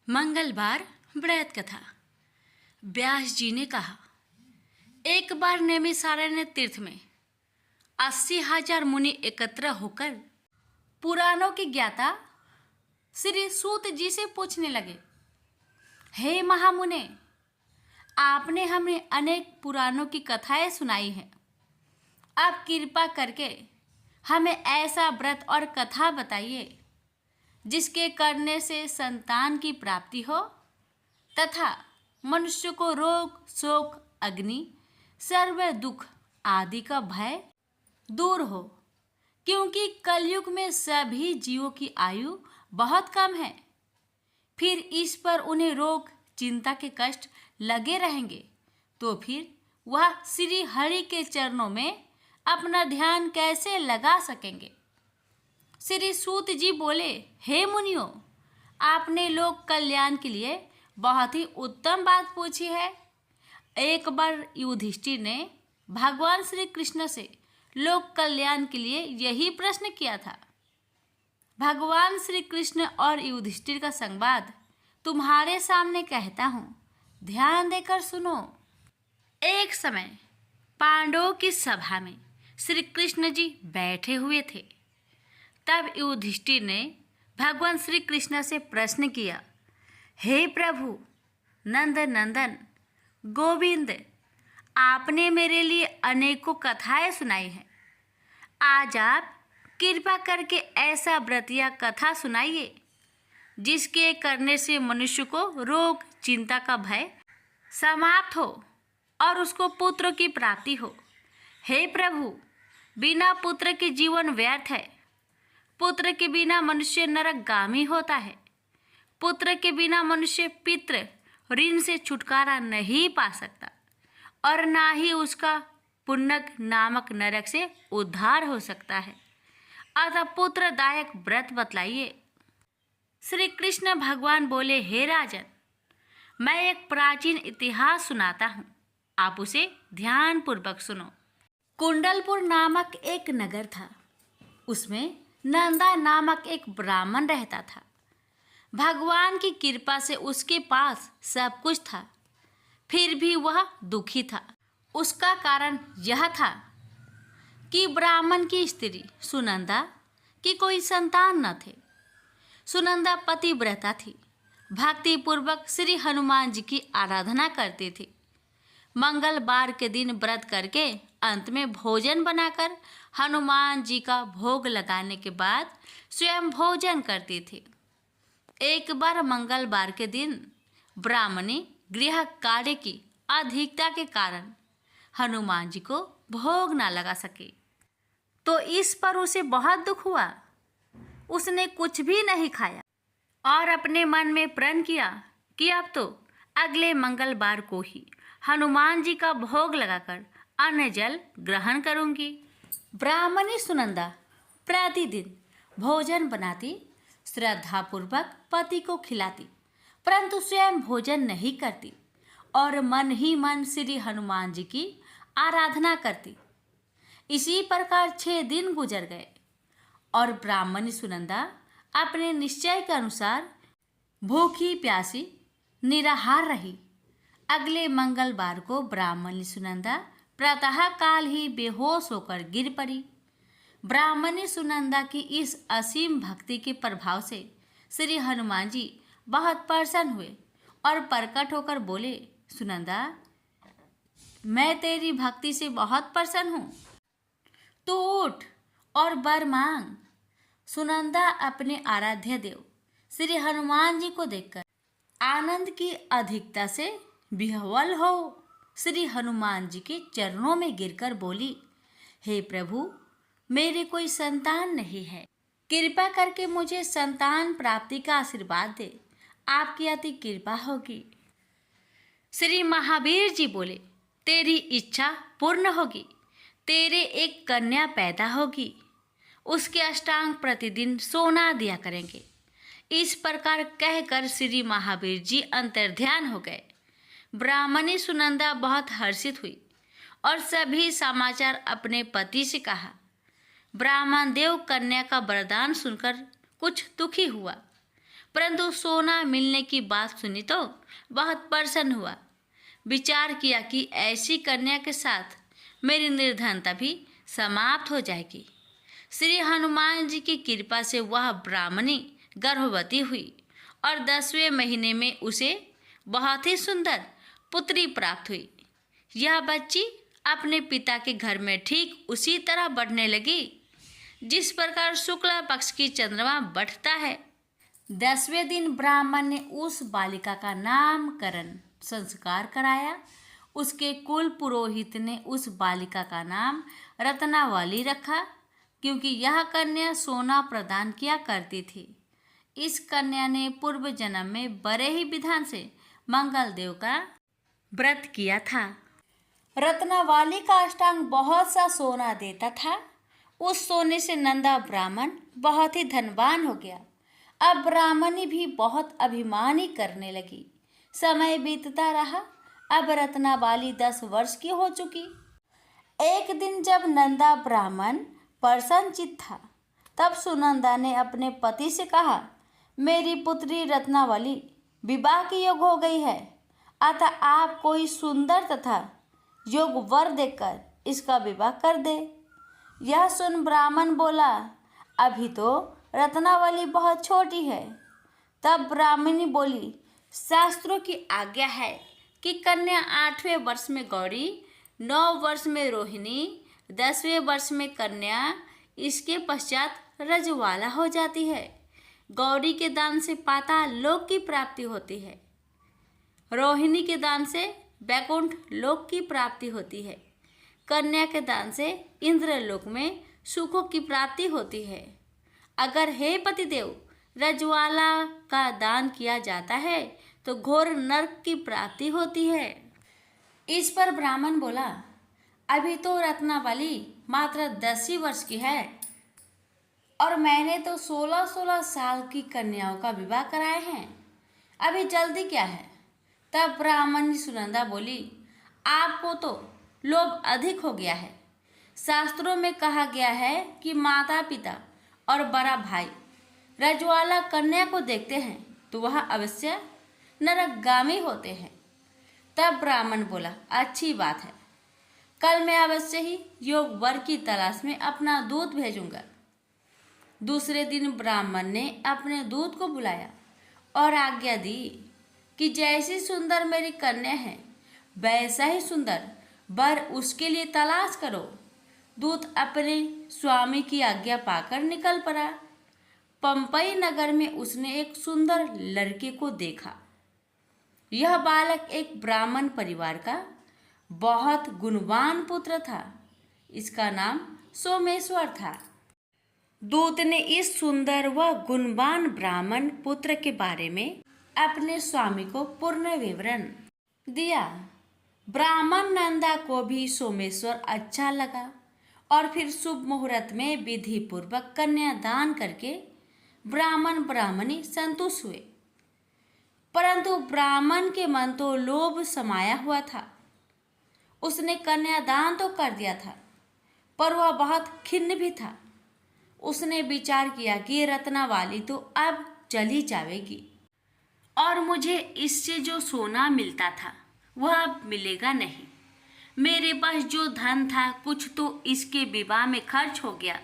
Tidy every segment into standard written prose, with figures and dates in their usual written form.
मंगलवार व्रत कथा। व्यास जी ने कहा, एक बार नैमिषारण्य तीर्थ में 80,000 मुनि एकत्र होकर पुराणों के ज्ञाता श्री सूत जी से पूछने लगे, हे महामुने, आपने हमें अनेक पुराणों की कथाएं सुनाई हैं। आप कृपा करके हमें ऐसा व्रत और कथा बताइए जिसके करने से संतान की प्राप्ति हो तथा मनुष्य को रोग शोक अग्नि सर्व दुख आदि का भय दूर हो, क्योंकि कलयुग में सभी जीवों की आयु बहुत कम है। फिर इस पर उन्हें रोग चिंता के कष्ट लगे रहेंगे तो फिर वह श्री हरि के चरणों में अपना ध्यान कैसे लगा सकेंगे। श्री सूत जी बोले, हे मुनियों, आपने लोक कल्याण के लिए बहुत ही उत्तम बात पूछी है। एक बार युधिष्ठिर ने भगवान श्री कृष्ण से लोक कल्याण के लिए यही प्रश्न किया था। भगवान श्री कृष्ण और युधिष्ठिर का संवाद तुम्हारे सामने कहता हूँ, ध्यान देकर सुनो। एक समय पांडवों की सभा में श्री कृष्ण जी बैठे हुए थे। तब युधिष्ठिर ने भगवान श्री कृष्ण से प्रश्न किया, हे प्रभु नंद नंदन गोविंद, आपने मेरे लिए अनेकों कथाएं सुनाई हैं। आज आप कृपा करके ऐसा व्रत या कथा सुनाइए जिसके करने से मनुष्य को रोग चिंता का भय समाप्त हो और उसको पुत्र की प्राप्ति हो। हे प्रभु, बिना पुत्र के जीवन व्यर्थ है। पुत्र के बिना मनुष्य नरकगामी होता है। पुत्र के बिना मनुष्य पितृ ऋण से छुटकारा नहीं पा सकता और ना ही उसका पुण्यक नामक नरक से उद्धार हो सकता है। अतः पुत्रदायक व्रत बतलाइए। श्री कृष्ण भगवान बोले, हे राजन, मैं एक प्राचीन इतिहास सुनाता हूँ, आप उसे ध्यान पूर्वक सुनो। कुंडलपुर नामक एक नगर था। उसमें नंदा नामक एक ब्राह्मण रहता था। भगवान की कृपा से उसके पास सब कुछ था, फिर भी वह दुखी था। उसका कारण यह था कि ब्राह्मण की स्त्री सुनंदा की कोई संतान न थे। सुनंदा पतिव्रता थी, भक्ति पूर्वक श्री हनुमान जी की आराधना करती थी। मंगलवार के दिन व्रत करके अंत में भोजन बनाकर हनुमान जी का भोग लगाने के बाद स्वयं भोजन करती थी। एक बार मंगलवार के दिन ब्राह्मणी गृह कार्य की अधिकता के कारण हनुमान जी को भोग ना लगा सके, तो इस पर उसे बहुत दुख हुआ। उसने कुछ भी नहीं खाया और अपने मन में प्रण किया कि अब तो अगले मंगलवार को ही हनुमान जी का भोग लगाकर अन्न जल ग्रहण करूंगी। ब्राह्मणी सुनंदा प्रतिदिन भोजन बनाती, श्रद्धापूर्वक पति को खिलाती, परंतु स्वयं भोजन नहीं करती और मन ही मन श्री हनुमान जी की आराधना करती। इसी प्रकार 6 दिन गुजर गए और ब्राह्मणी सुनंदा अपने निश्चय के अनुसार भूखी प्यासी निराहार रही। अगले मंगलवार को ब्राह्मणी सुनंदा प्रातः काल ही बेहोश होकर गिर पड़ी। ब्राह्मणी सुनंदा की इस असीम भक्ति के प्रभाव से श्री हनुमान जी बहुत प्रसन्न हुए और प्रकट होकर बोले, सुनंदा, मैं तेरी भक्ति से बहुत प्रसन्न हूँ, तू उठ और वर मांग। सुनंदा अपने आराध्य देव श्री हनुमान जी को देखकर आनंद की अधिकता से विह्वल हो श्री हनुमान जी के चरणों में गिरकर बोली, हे प्रभु, मेरे कोई संतान नहीं है, कृपा करके मुझे संतान प्राप्ति का आशीर्वाद दे, आपकी अति कृपा होगी। श्री महावीर जी बोले, तेरी इच्छा पूर्ण होगी, तेरे एक कन्या पैदा होगी, उसके अष्टांग प्रतिदिन सोना दिया करेंगे। इस प्रकार कहकर श्री महावीर जी अंतर्ध्यान हो गए। ब्राह्मणी सुनंदा बहुत हर्षित हुई और सभी समाचार अपने पति से कहा। ब्राह्मण देव कन्या का वरदान सुनकर कुछ दुखी हुआ, परंतु सोना मिलने की बात सुनी तो बहुत प्रसन्न हुआ। विचार किया कि ऐसी कन्या के साथ मेरी निर्धनता भी समाप्त हो जाएगी। श्री हनुमान जी की कृपा से वह ब्राह्मणी गर्भवती हुई और 10वें महीने में उसे बहुत ही सुंदर पुत्री प्राप्त हुई। यह बच्ची अपने पिता के घर में ठीक उसी तरह बढ़ने लगी जिस प्रकार शुक्ला पक्ष की चंद्रमा बढ़ता है। 10वें दिन ब्राह्मण ने उस बालिका का नामकरण संस्कार कराया। उसके कुल पुरोहित ने उस बालिका का नाम रत्नावली रखा, क्योंकि यह कन्या सोना प्रदान किया करती थी। इस कन्या ने पूर्व जन्म में बड़े ही विधान से मंगल देव का व्रत किया था। रत्नावली का अष्टांग बहुत सा सोना देता था। उस सोने से नंदा ब्राह्मण बहुत ही धनवान हो गया। अब ब्राह्मणी भी बहुत अभिमानी करने लगी। समय बीतता रहा। अब रत्नावली 10 वर्ष की हो चुकी। एक दिन जब नंदा ब्राह्मण प्रसन्नचित्त था, तब सुनंदा ने अपने पति से कहा, मेरी पुत्री रत्नावली विवाह की योग हो गई है, अतः आप कोई सुंदर तथा योग वर देकर इसका विवाह कर दे। यह सुन ब्राह्मण बोला, अभी तो रत्नावली बहुत छोटी है। तब ब्राह्मणी बोली, शास्त्रों की आज्ञा है कि कन्या 8वें वर्ष में गौरी, 9 वर्ष में रोहिणी, 10वें वर्ष में कन्या, इसके पश्चात रजवाला हो जाती है। गौरी के दान से पाताल लोक की प्राप्ति होती है। रोहिणी के दान से वैकुंठ लोक की प्राप्ति होती है। कन्या के दान से इंद्रलोक में सुखों की प्राप्ति होती है। अगर हे पतिदेव रजवाला का दान किया जाता है तो घोर नरक की प्राप्ति होती है। इस पर ब्राह्मण बोला, अभी तो रत्नावली मात्र 10 ही वर्ष की है और मैंने तो 16-16 साल की कन्याओं का विवाह कराए हैं, अभी जल्दी क्या है। तब ब्राह्मणी सुनंदा बोली, आपको तो लोभ अधिक हो गया है। शास्त्रों में कहा गया है कि माता पिता और बड़ा भाई रजवाला कन्या को देखते हैं तो वह अवश्य नरकगामी होते हैं। तब ब्राह्मण बोला, अच्छी बात है, कल मैं अवश्य ही योग वर की तलाश में अपना दूत भेजूंगा। दूसरे दिन ब्राह्मण ने अपने दूत को बुलाया और आज्ञा दी कि जैसी सुंदर मेरी कन्या है वैसा ही सुंदर वर उसके लिए तलाश करो। दूत अपने स्वामी की आज्ञा पाकर निकल पड़ा। पंपई नगर में उसने एक सुंदर लड़के को देखा। यह बालक एक ब्राह्मण परिवार का बहुत गुणवान पुत्र था। इसका नाम सोमेश्वर था। दूत ने इस सुंदर व गुणवान ब्राह्मण पुत्र के बारे में अपने स्वामी को पूर्ण विवरण दिया। ब्राह्मण नंदा को भी सोमेश्वर अच्छा लगा और फिर शुभ मुहूर्त में विधि पूर्वक कन्यादान करके ब्राह्मण ब्राह्मणी संतुष्ट हुए। परंतु ब्राह्मण के मन तो लोभ समाया हुआ था। उसने कन्यादान तो कर दिया था, पर वह बहुत खिन्न भी था। उसने विचार किया कि रत्नावली तो अब चली जाएगी और मुझे इससे जो सोना मिलता था वह अब मिलेगा नहीं। मेरे पास जो धन था कुछ तो इसके विवाह में खर्च हो गया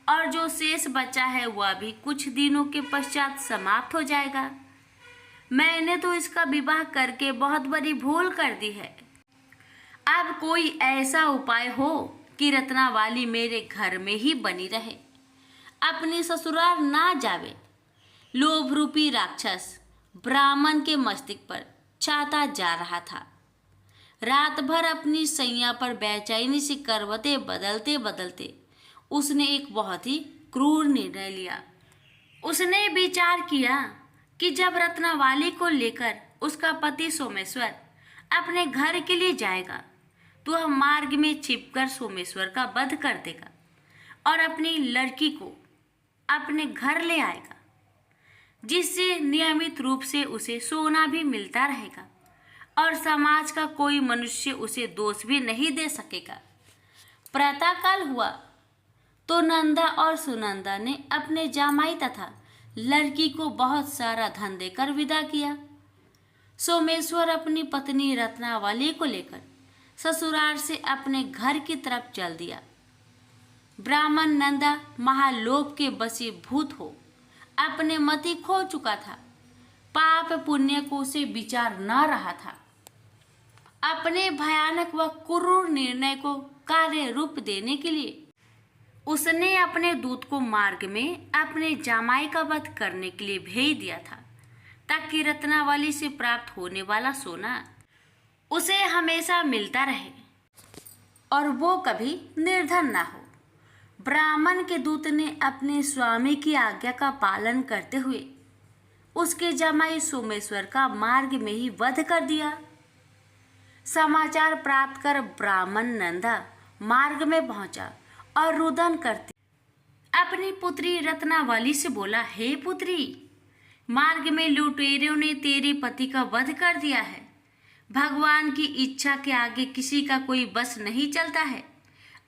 और जो शेष बचा है वह भी कुछ दिनों के पश्चात समाप्त हो जाएगा। मैंने तो इसका विवाह करके बहुत बड़ी भूल कर दी है। अब कोई ऐसा उपाय हो कि रत्नावली मेरे घर में ही बनी रहे, अपने ससुराल ना जावे। लोभ रूपी राक्षस ब्राह्मण के मस्तिष्क पर छाता जा रहा था। रात भर अपनी सैया पर बेचैनी से करवटें बदलते बदलते उसने एक बहुत ही क्रूर निर्णय लिया। उसने विचार किया कि जब रत्नावली को लेकर उसका पति सोमेश्वर अपने घर के लिए जाएगा तो वह मार्ग में छिपकर सोमेश्वर का वध कर देगा और अपनी लड़की को अपने घर ले आएगा, जिससे नियमित रूप से उसे सोना भी मिलता रहेगा और समाज का कोई मनुष्य उसे दोष भी नहीं दे सकेगा। प्रातःकाल हुआ तो नंदा और सुनंदा ने अपने जामाई तथा लड़की को बहुत सारा धन देकर विदा किया। सोमेश्वर अपनी पत्नी रत्नावली को लेकर ससुराल से अपने घर की तरफ चल दिया। ब्राह्मण नंदा महालोभ के वशीभूत हो अपने मति खो चुका था। पाप पुण्य को उसे विचार न रहा था। अपने भयानक व क्रूर निर्णय को कार्य रूप देने के लिए उसने अपने दूत को मार्ग में अपने जामाई का वध करने के लिए भेज दिया था, ताकि रत्नावली से प्राप्त होने वाला सोना उसे हमेशा मिलता रहे और वो कभी निर्धन ना हो। ब्राह्मण के दूत ने अपने स्वामी की आज्ञा का पालन करते हुए उसके जमाई सोमेश्वर का मार्ग में ही वध कर दिया। समाचार प्राप्त कर ब्राह्मण नंदा मार्ग में पहुंचा और रुदन करते अपनी पुत्री रत्नावली से बोला, हे पुत्री, मार्ग में लुटेरों ने तेरे पति का वध कर दिया है। भगवान की इच्छा के आगे किसी का कोई बस नहीं चलता है।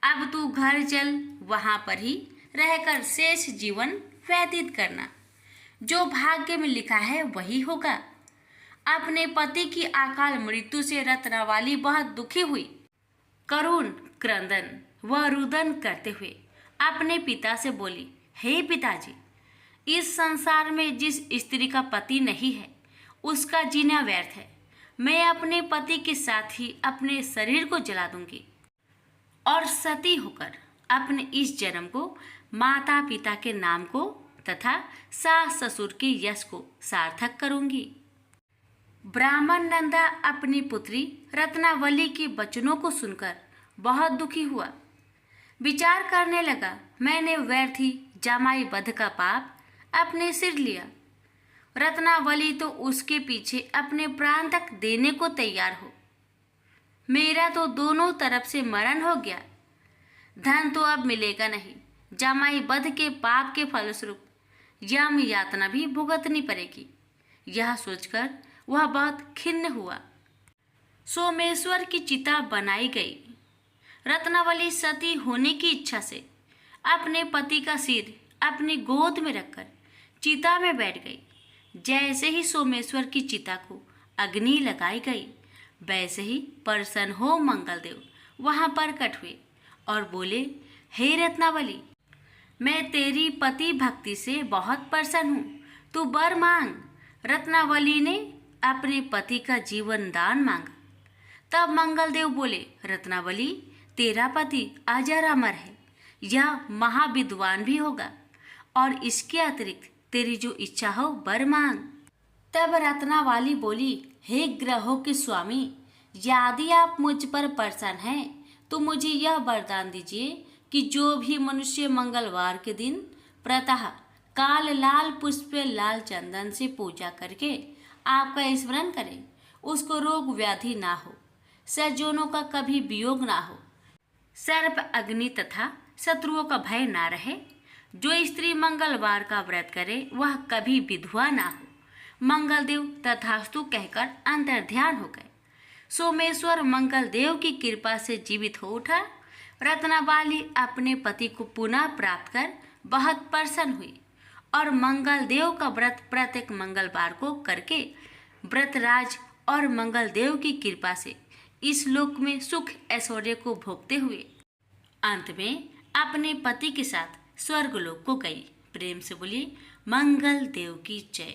अब तू घर चल, वहां पर ही रहकर शेष जीवन व्यतीत करना। जो भाग्य में लिखा है वही होगा। अपने पति की अकाल मृत्यु से रत्नावली बहुत दुखी हुई। करुण क्रंदन व रुदन करते हुए अपने पिता से बोली, हे पिताजी, इस संसार में जिस स्त्री का पति नहीं है उसका जीना व्यर्थ है। मैं अपने पति के साथ ही अपने शरीर को जला दूंगी और सती होकर अपने इस जन्म को माता पिता के नाम को तथा सास ससुर के यश को सार्थक करूंगी। ब्राह्मण नंदा अपनी पुत्री रत्नावली के वचनों को सुनकर बहुत दुखी हुआ। विचार करने लगा, मैंने व्यर्थ ही जामाई वध का पाप अपने सिर लिया। रत्नावली तो उसके पीछे अपने प्राण तक देने को तैयार हो। मेरा तो दोनों तरफ से मरण हो गया। धन तो अब मिलेगा नहीं। जामाई वध के पाप के फलस्वरूप यम यातना भी भुगतनी पड़ेगी। यह सोचकर वह बहुत खिन्न हुआ। सोमेश्वर की चिता बनाई गई। रत्नावली सती होने की इच्छा से अपने पति का सिर अपनी गोद में रखकर चिता में बैठ गई। जैसे ही सोमेश्वर की चिता को अग्नि लगाई गई, वैसे ही प्रसन्न हो मंगलदेव वहां प्रकट हुए और बोले, हे रत्नावली, मैं तेरी पति भक्ति से बहुत प्रसन्न हूँ, तू वर मांग। रत्नावली ने अपने पति का जीवन दान मांगा। तब मंगलदेव बोले, रत्नावली, तेरा पति अजर अमर है, यह महाविद्वान भी होगा और इसके अतिरिक्त तेरी जो इच्छा हो वर मांग। तब रत्नावली बोली, हे ग्रहों के स्वामी, यदि आप मुझ पर प्रसन्न हैं तो मुझे यह वरदान दीजिए कि जो भी मनुष्य मंगलवार के दिन प्रातः काल लाल पुष्प लाल चंदन से पूजा करके आपका स्मरण करे, उसको रोग व्याधि ना हो, सज्जनों का कभी वियोग ना हो, सर्प अग्नि तथा शत्रुओं का भय ना रहे। जो स्त्री मंगलवार का व्रत करे वह कभी विधवा ना हो। मंगलदेव तथास्तु कहकर अंतर्ध्यान हो गए। सोमेश्वर मंगलदेव की कृपा से जीवित हो उठा। रत्नावली अपने पति को पुनः प्राप्त कर बहुत प्रसन्न हुई और मंगलदेव का व्रत प्रत्येक मंगलवार को करके व्रतराज और मंगलदेव की कृपा से इस लोक में सुख ऐश्वर्य को भोगते हुए अंत में अपने पति के साथ स्वर्गलोक को गई। प्रेम से बोलिए मंगल देव की जय।